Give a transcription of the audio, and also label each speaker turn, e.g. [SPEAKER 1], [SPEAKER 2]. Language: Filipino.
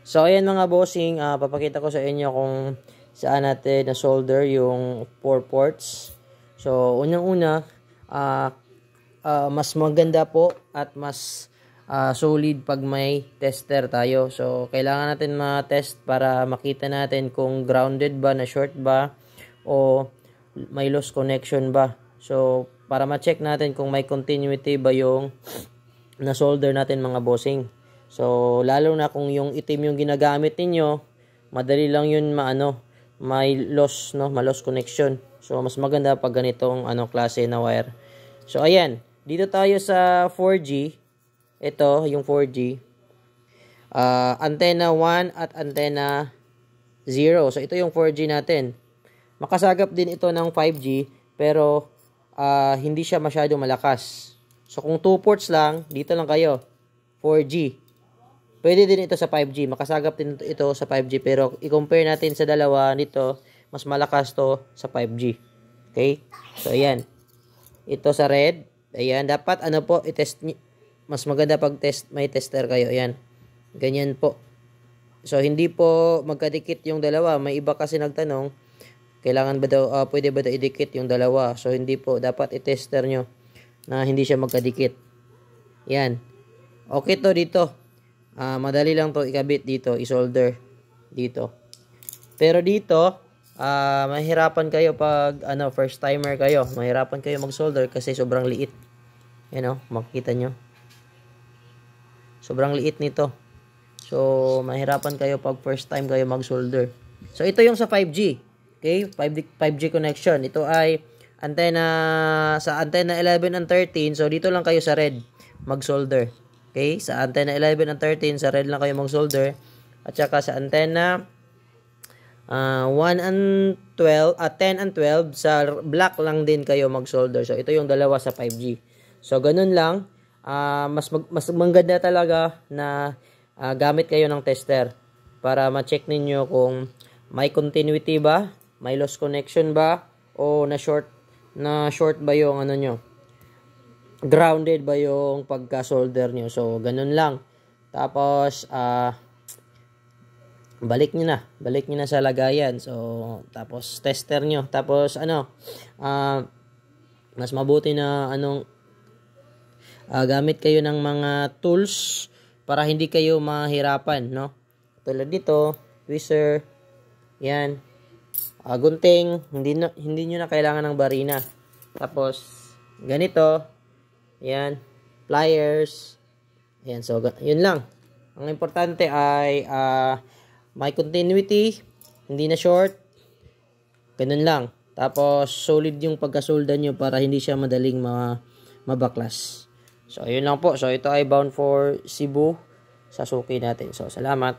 [SPEAKER 1] So, ayan mga bossing, papakita ko sa inyo kung saan natin na-solder yung 4 ports. So, unang-una, mas maganda po at mas solid pag may tester tayo. So, kailangan natin ma-test para makita natin kung grounded ba, na short ba, o may lost connection ba. So, para ma-check natin kung may continuity ba yung na-solder natin mga bossing. So, lalo na kung yung itim yung ginagamit ninyo, madali lang yun may loss, ma-loss connection. So, mas maganda pag ganitong klase na wire. So, ayan. Dito tayo sa 4G. Ito, yung 4G. Antenna 1 at antenna 0. So, ito yung 4G natin. Makasagap din ito ng 5G, pero hindi siya masyado malakas. So, kung 2 ports lang, dito lang kayo. 4G. Pwede din ito sa 5G. Makasagap din ito sa 5G. Pero, i-compare natin sa dalawa nito, mas malakas to sa 5G. Okay? So, ayan. Ito sa red. Ayan. Dapat, i-test. Mas maganda pag may tester kayo. Ayan. Ganyan po. So, hindi po magkadikit yung dalawa. May iba kasi nagtanong, kailangan ba daw, pwede ba daw idikit yung dalawa? So, hindi po. Dapat i-tester nyo na hindi siya magkadikit. Yan. Okay to dito. Madali lang to ikabit dito. I-solder dito. Pero dito, mahirapan kayo pag first timer kayo. Mahirapan kayo mag-solder kasi sobrang liit. Yan o. Makikita nyo. Sobrang liit nito. So, mahirapan kayo pag first time kayo mag-solder. So, ito yung sa 5G. Okay, 5G connection. Ito ay sa antenna 11 and 13. So, dito lang kayo sa red mag-solder. Okay, sa antenna 11 and 13, sa red lang kayo mag-solder. At saka sa antenna 1 and 12, 10 and 12, sa black lang din kayo mag-solder. So, ito yung dalawa sa 5G. So, ganun lang. Mas maganda talaga na gamit kayo ng tester para ma-check ninyo kung may continuity ba, may lost connection ba, o na short ba yung nyo, grounded ba yung pagka-solder nyo. So, ganun lang. Tapos, balik nyo na sa lagayan. So, tapos, tester nyo. Tapos, mas mabuti na, gamit kayo ng mga tools para hindi kayo mahirapan, no? Tulad dito, tweezer, yan. Gunting, hindi nyo na kailangan ng barina. Tapos, ganito, yan, pliers, yan. So, yun lang. Ang importante ay may continuity, hindi na short, ganun lang. Tapos, solid yung pagkasolda nyo para hindi siya madaling mabaklas. So, ayun lang po. So, ito ay bound for Cebu sa suki natin. So, salamat.